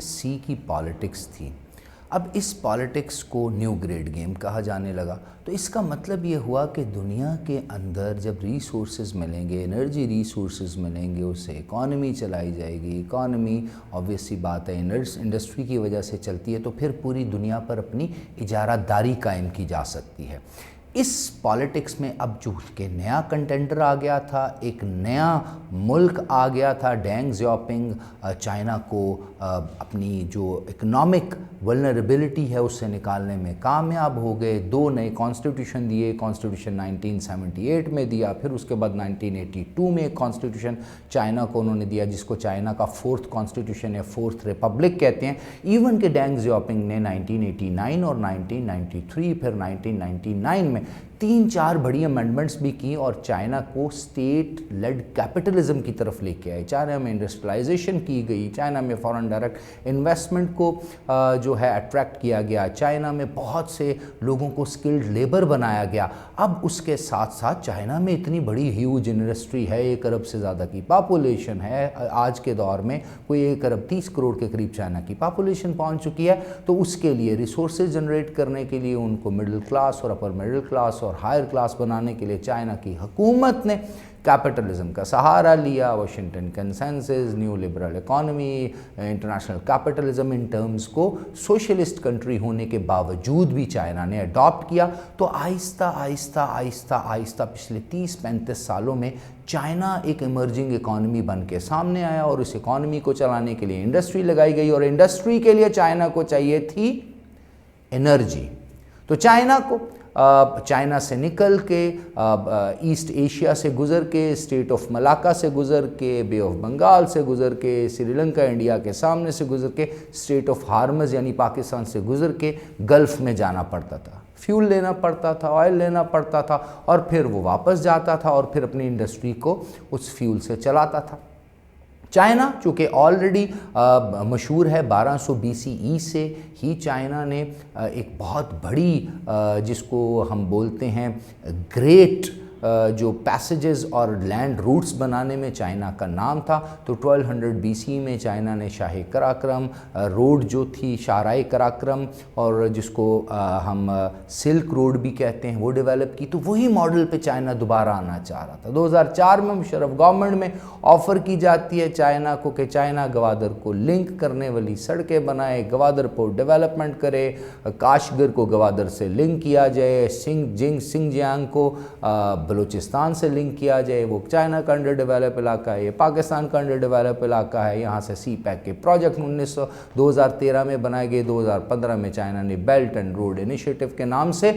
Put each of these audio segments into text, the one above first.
سی کی پالیٹکس تھی. اب اس پالیٹکس کو نیو گریڈ گیم کہا جانے لگا. تو اس کا مطلب یہ ہوا کہ دنیا کے اندر جب ریسورسز ملیں گے، انرجی ریسورسز ملیں گے، اس سے اکانومی چلائی جائے گی. اکانومی obvious سی بات ہے انڈسٹری کی وجہ سے چلتی ہے، تو پھر پوری دنیا پر اپنی اجارہ داری قائم کی جا سکتی ہے. اس پالیٹکس میں اب جو کہ نیا کنٹینڈر آ گیا تھا، ایک نیا ملک آ گیا تھا. ڈینگ زیاپنگ چائنا کو اپنی جو اکنامک ولنریبلٹی ہے اس سے نکالنے میں کامیاب ہو گئے. 2 نئے کانسٹیٹیوشن دیے. کانسٹیٹیوشن 1978 میں دیا، پھر اس کے بعد 1982 میں ایک کانسٹیٹیوشن چائنا کو انہوں نے دیا، جس کو چائنا کا 4تھ کانسٹیٹیوشن یا 4تھ ریپبلک کہتے ہیں. ایون کہ ڈینگ زیاپنگ نے 1989 اور 1993 پھر 1999 میں 3-4 بڑی امینڈمنٹس بھی کی اور چائنا کو اسٹیٹ لیڈ کیپٹلزم کی طرف لے کے آئے. چائنا میں انڈسٹریلائزیشن کی گئی، چائنا میں فارن ڈائریکٹ انویسٹمنٹ کو جو ہے اٹریکٹ کیا گیا، چائنا میں بہت سے لوگوں کو اسکلڈ لیبر بنایا گیا. اب اس کے ساتھ ساتھ چائنا میں اتنی بڑی ہیوج انڈسٹری ہے، 1 ارب سے زیادہ کی پاپولیشن ہے. آج کے دور میں کوئی 1 ارب 30 کروڑ کے قریب چائنا کی پاپولیشن پہنچ چکی ہے. تو اس کے لیے ریسورسز جنریٹ کرنے کے لیے ان کو مڈل کلاس اور اپر مڈل کلاس اور ہائر کلاس بنانے کے لیے چائنا کی حکومت نے کیپٹلزم کا سہارا لیا. Washington consensus, neo liberal economy, international capitalism in terms کو سوشلسٹ کنٹری ہونے کے باوجود بھی چائنا نے اڈاپٹ کیا. تو آہستہ آہستہ آہستہ آہستہ پچھلے 30-35 سالوں میں چائنا ایک ایمرجنگ اکانومی بن کے سامنے آیا، اور اس اکانومی کو چلانے کے لیے انڈسٹری لگائی گئی، اور انڈسٹری کے لیے چائنا کو چاہیے تھی انرجی. تو چائنا سے نکل کے ایسٹ ایشیا سے گزر کے، اسٹیٹ آف ملاکا سے گزر کے، بے آف بنگال سے گزر کے، سری لنکا انڈیا کے سامنے سے گزر کے، اسٹیٹ آف ہارمز یعنی پاکستان سے گزر کے گلف میں جانا پڑتا تھا. فیول لینا پڑتا تھا، آئل لینا پڑتا تھا، اور پھر وہ واپس جاتا تھا اور پھر اپنی انڈسٹری کو اس فیول سے چلاتا تھا. چائنا چونکہ آلریڈی مشہور ہے 1200 BCE سے ہی چائنا نے ایک بہت بڑی جس کو ہم بولتے ہیں گریٹ جو پیسیجز اور لینڈ روٹس بنانے میں چائنا کا نام تھا. تو 1200 BC میں چائنا نے شاہ کراکرم روڈ جو تھی، شاہراہ کراکرم، اور جس کو ہم سلک روڈ بھی کہتے ہیں، وہ ڈیولپ کی. تو وہی ماڈل پہ چائنا دوبارہ آنا چاہ رہا تھا. 2004 میں مشرف گورنمنٹ میں آفر کی جاتی ہے چائنا کو کہ چائنا گوادر کو لنک کرنے والی سڑکیں بنائے، گوادر پورٹ ڈیولپمنٹ کرے، کاشگر کو گوادر سے لنک کیا جائے، سنگجیانگ کو بلوچستان سے لنک کیا جائے. وہ چائنا کا انڈر ڈیولپ علاقہ ہے، یہ پاکستان کا انڈر ڈیولپ علاقہ ہے. یہاں سے سی پیک کے پروجیکٹ 2013 میں بنائے گئے. 2015 میں چائنا نے بیلٹ اینڈ روڈ انیشیٹو کے نام سے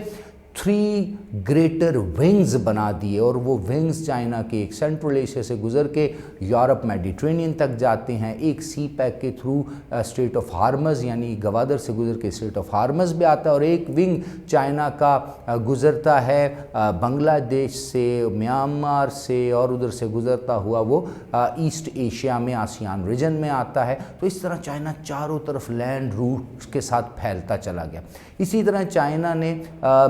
3 گریٹر ونگز بنا دیے، اور وہ ونگز چائنا کے ایک سینٹرل ایشیا سے گزر کے یورپ میڈیٹرینین تک جاتے ہیں. ایک سی پیک کے تھرو اسٹیٹ آف ہارمز یعنی گوادر سے گزر کے اسٹیٹ آف ہارمز بھی آتا ہے، اور ایک ونگ چائنا کا گزرتا ہے بنگلہ دیش سے، میانمار سے، اور ادھر سے گزرتا ہوا وہ ایسٹ ایشیا میں آسیان ریجن میں آتا ہے. تو اس طرح چائنا چاروں طرف لینڈ روٹ کے ساتھ پھیلتا چلا گیا. اسی طرح چائنا نے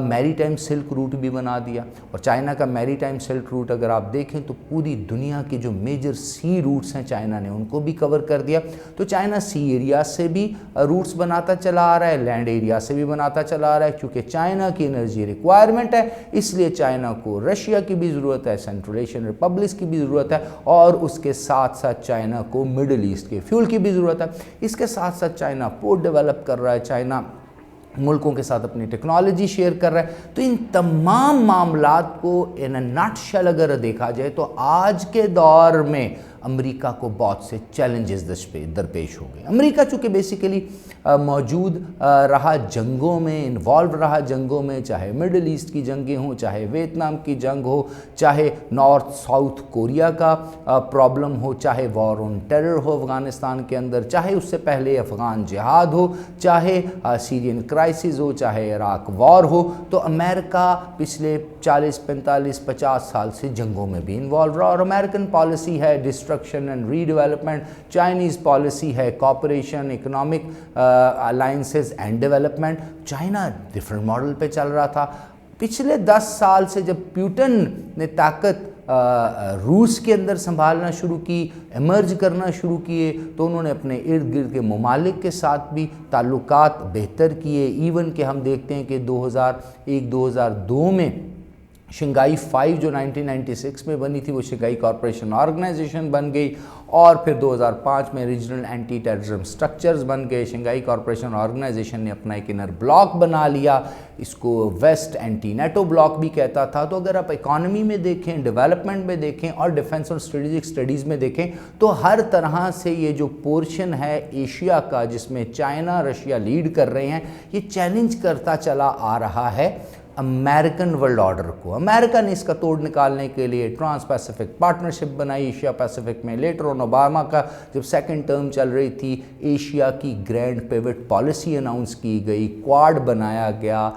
میری ٹائم سلک روٹ بھی بنا دیا، اور چائنا کا میری ٹائم سلک روٹ اگر آپ دیکھیں تو پوری دنیا کے جو میجر سی روٹس ہیں چائنا نے ان کو بھی کور کر دیا. تو چائنا سی ایریا سے بھی روٹس بناتا چلا آ رہا ہے، لینڈ ایریا سے بھی بناتا چلا آ رہا ہے. کیونکہ چائنا کی انرجی ریکوائرمنٹ ہے، اس لیے چائنا کو رشیا کی بھی ضرورت ہے، سینٹرل ایشین ریپبلکس کی بھی ضرورت ہے، اور اس کے ساتھ ساتھ چائنا کو مڈل ایسٹ کے فیول کی بھی ضرورت ہے. اس کے ساتھ ساتھ چائنا پورٹ ڈیولپ کر رہا ہے، چائنا ملکوں کے ساتھ اپنی ٹیکنالوجی شیئر کر رہا ہے. تو ان تمام معاملات کو ان نٹ شیل اگر دیکھا جائے تو آج کے دور میں امریکہ کو بہت سے چیلنجز درپیش ہو گئے. امریکہ چونکہ بیسیکلی موجود رہا جنگوں میں، انوالو رہا جنگوں میں، چاہے مڈل ایسٹ کی جنگیں ہوں، چاہے ویتنام کی جنگ ہو، چاہے نارتھ ساؤتھ کوریا کا پرابلم ہو، چاہے وار آن ٹیرر ہو افغانستان کے اندر، چاہے اس سے پہلے افغان جہاد ہو، چاہے سیرین کرائسس ہو، چاہے عراق وار ہو. تو امریکہ پچھلے 40-45-50 سال سے جنگوں میں بھی انوالو رہا. اور امریکن پالیسی ہے destruction and redevelopment, Chinese policy ہے cooperation, economic alliances and development. China different model پہ چل رہا تھا. پچھلے 10 سال سے جب پیوٹن نے طاقت روس کے اندر سنبھالنا شروع کی، ایمرج کرنا شروع کیے، تو انہوں نے اپنے ارد گرد کے ممالک کے ساتھ بھی تعلقات بہتر کیے۔ ایون کہ ہم دیکھتے ہیں کہ 2001-2002 میں شنگھائی 5 جو 1996 میں بنی تھی، وہ شنگھائی کارپوریشن آرگنائزیشن بن گئی، اور پھر 2005 میں ریجنل اینٹی ٹیررزم سٹرکچرز بن گئے۔ شنگھائی کارپوریشن آرگنائزیشن نے اپنا ایک انر بلاک بنا لیا، اس کو ویسٹ اینٹی نیٹو بلاک بھی کہتا تھا۔ تو اگر آپ اکانومی میں دیکھیں، ڈیولپمنٹ میں دیکھیں، اور ڈیفنس اور اسٹریٹجک اسٹڈیز میں دیکھیں، تو ہر طرح سے یہ جو پورشن ہے ایشیا کا، جس میں چائنا، رشیا لیڈ کر رہے ہیں، یہ چیلنج کرتا چلا آ رہا ہے امریکن ورلڈ آرڈر کو۔ امریکہ نے اس کا توڑ نکالنے کے لیے ٹرانس پیسیفک پارٹنرشپ بنائی ایشیا پیسیفک میں۔ لیٹر آن اوباما کا جب سیکنڈ ٹرم چل رہی تھی، ایشیا کی گرینڈ پیوٹ پالیسی اناؤنس کی گئی، کوارڈ بنایا گیا،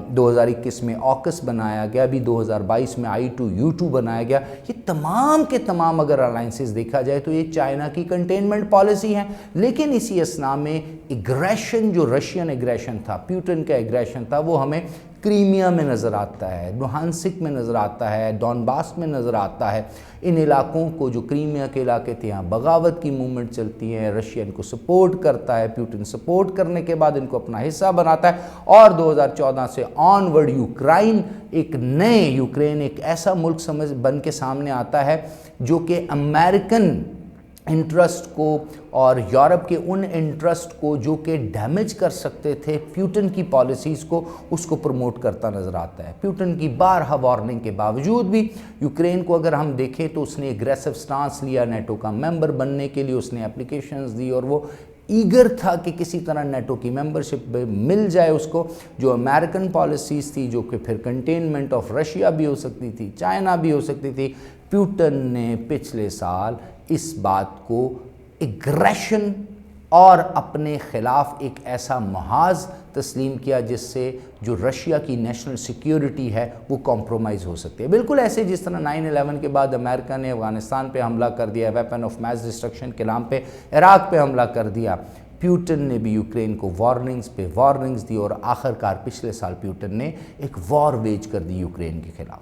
2021 میں آکس بنایا گیا، ابھی 2022 میں I2U2 بنایا گیا۔ یہ تمام کے تمام اگر الائنسز دیکھا جائے تو یہ چائنا کی کنٹینمنٹ پالیسی ہیں، لیکن اسی اثناء میں ایگریشن، جو رشین ایگریشن تھا، پیوٹن کا ایگریشن تھا، وہ ہمیں کریمیا میں نظر آتا ہے، لوہانسک میں نظر آتا ہے، ڈونباس میں نظر آتا ہے۔ ان علاقوں کو، جو کریمیا کے علاقے تھے، یہاں بغاوت کی موومنٹ چلتی ہے، رشیا ان کو سپورٹ کرتا ہے، پیوٹن سپورٹ کرنے کے بعد ان کو اپنا حصہ بناتا ہے، اور 2014 سے آن ورڈ یوکرائن ایک نئے یوکرین ایک ایسا ملک سمجھ بن کے سامنے آتا ہے جو کہ امریکن انٹرسٹ کو اور یورپ کے ان انٹرسٹ کو جو کہ ڈیمیج کر سکتے تھے پیوٹن کی پالیسیز کو، اس کو پروموٹ کرتا نظر آتا ہے۔ پیوٹن کی بارہا وارننگ کے باوجود بھی یوکرین کو اگر ہم دیکھیں تو اس نے اگریسو سٹانس لیا، نیٹو کا ممبر بننے کے لیے اس نے اپلیکیشنز دی، اور وہ ایگر تھا کہ کسی طرح نیٹو کی ممبرشپ مل جائے اس کو۔ جو امریکن پالیسیز تھی، جو کہ پھر کنٹینمنٹ آف رشیا بھی ہو سکتی تھی، چائنا بھی ہو سکتی تھی، پیوٹن نے پچھلے سال اس بات کو ایگریشن اور اپنے خلاف ایک ایسا محاذ تسلیم کیا جس سے جو رشیا کی نیشنل سیکیورٹی ہے وہ کمپرومائز ہو سکتی ہے۔ بالکل ایسے جس طرح 9/11 کے بعد امریکہ نے افغانستان پہ حملہ کر دیا، ویپن آف میس ڈسٹرکشن کے نام پہ عراق پہ حملہ کر دیا، پیوٹن نے بھی یوکرین کو وارننگز پہ وارننگز دی، اور آخر کار پچھلے سال پیوٹن نے ایک وار ویج کر دی یوکرین کے خلاف۔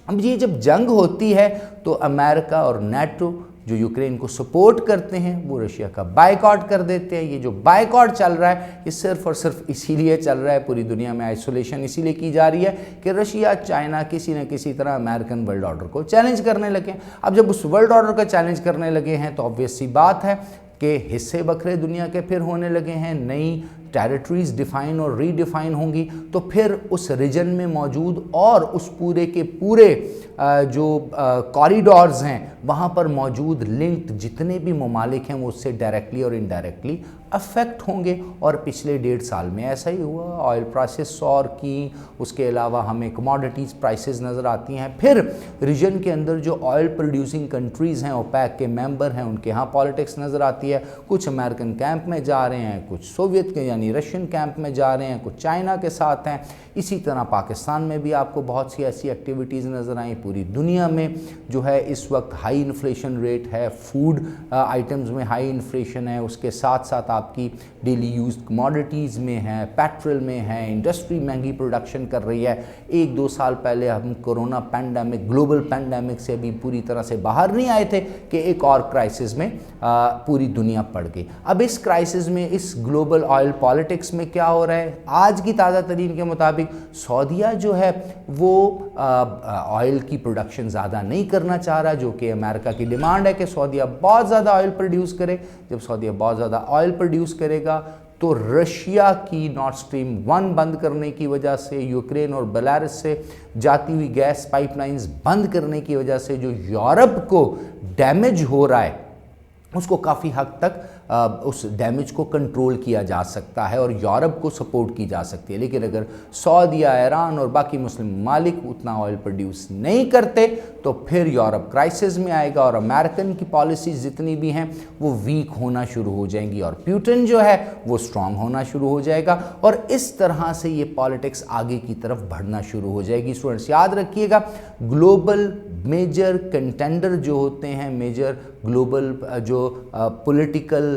اب یہ جب جنگ ہوتی ہے تو امریکہ اور نیٹو جو یوکرین کو سپورٹ کرتے ہیں وہ رشیا کا بائیکاٹ کر دیتے ہیں۔ یہ جو بائیکاٹ چل رہا ہے یہ صرف اور صرف اسی لیے چل رہا ہے، پوری دنیا میں آئسولیشن اسی لیے کی جا رہی ہے کہ رشیا، چائنا کسی نہ کسی طرح امریکن ورلڈ آرڈر کو چیلنج کرنے لگے ہیں۔ اب جب اس ورلڈ آرڈر کا چیلنج کرنے لگے ہیں تو obvious سی بات ہے کہ حصے بکھرے دنیا کے پھر ہونے لگے ہیں، نئی ٹیریٹریز ڈیفائن اور ری ڈیفائن ہوں گی، تو پھر اس ریجن میں موجود اور اس پورے کے پورے جو کوریڈورز ہیں وہاں پر موجود لنکڈ جتنے بھی ممالک ہیں وہ اس سے ڈائریکٹلی اور انڈائریکٹلی افیکٹ ہوں گے، اور پچھلے 1.5 سال میں ایسا ہی ہوا۔ آئل پرائسز سور کی، اس کے علاوہ ہمیں کموڈیٹیز پرائسز نظر آتی ہیں۔ پھر ریجن کے اندر جو آئل پروڈیوسنگ کنٹریز ہیں، اوپیک کے ممبر ہیں، ان کے ہاں پالیٹکس نظر آتی ہے، کچھ امریکن کیمپ میں جا رہے ہیں، کچھ سوویت کے یعنی رشین کیمپ میں جا رہے ہیں، کچھ چائنا کے ساتھ ہیں۔ اسی طرح پاکستان میں بھی آپ کو بہت سی ایسی ایکٹیویٹیز نظر آئیں۔ پوری دنیا میں جو ہے اس وقت ہائی انفلیشن ریٹ ہے، فوڈ آئٹمز میں ہائی انفلیشن ہے، اس کے ساتھ ساتھ آپ کی ڈیلی یوزڈ کموڈیٹیز میں ہے، پیٹرول میں ہے، انڈسٹری مہنگی پروڈکشن کر رہی ہے۔ 1-2 سال پہلے ہم کورونا پینڈیمک، گلوبل پینڈیمک سے بھی پوری طرح سے باہر نہیں آئے تھے کہ ایک اور کرائسس میں پوری دنیا پڑ گئی۔ اب اس کرائسس میں، اس گلوبل آئل پالیٹکس میں کیا ہو رہا ہے؟ آج کی تازہ ترین کے مطابق سعودیہ جو ہے وہ آئل کی پروڈکشن زیادہ نہیں کرنا چاہ رہا، جو کہ امریکہ کی ڈیمانڈ ہے کہ سعودیہ بہت زیادہ آئل پروڈیوس کرے۔ جب سعودیہ بہت زیادہ آئل پروڈیوس کرے گا تو رشیا کی نارڈ سٹریم 1 بند کرنے کی وجہ سے، یوکرین اور بیلاروس سے جاتی ہوئی گیس پائپ لائنز بند کرنے کی وجہ سے جو یورپ کو ڈیمیج ہو رہا ہے اس کو کافی حد تک اس ڈیمیج کو کنٹرول کیا جا سکتا ہے اور یورپ کو سپورٹ کی جا سکتی ہے۔ لیکن اگر سعودیہ، ایران اور باقی مسلم ممالک اتنا آئل پروڈیوس نہیں کرتے تو پھر یورپ کرائسس میں آئے گا، اور امریکن کی پالیسیز جتنی بھی ہیں وہ ویک ہونا شروع ہو جائیں گی، اور پیوٹن جو ہے وہ سٹرونگ ہونا شروع ہو جائے گا، اور اس طرح سے یہ پالیٹکس آگے کی طرف بڑھنا شروع ہو جائے گی۔ اسٹوڈنٹس یاد رکھیے گا، گلوبل میجر کنٹینڈر جو ہوتے ہیں، میجر گلوبل جو پولیٹیکل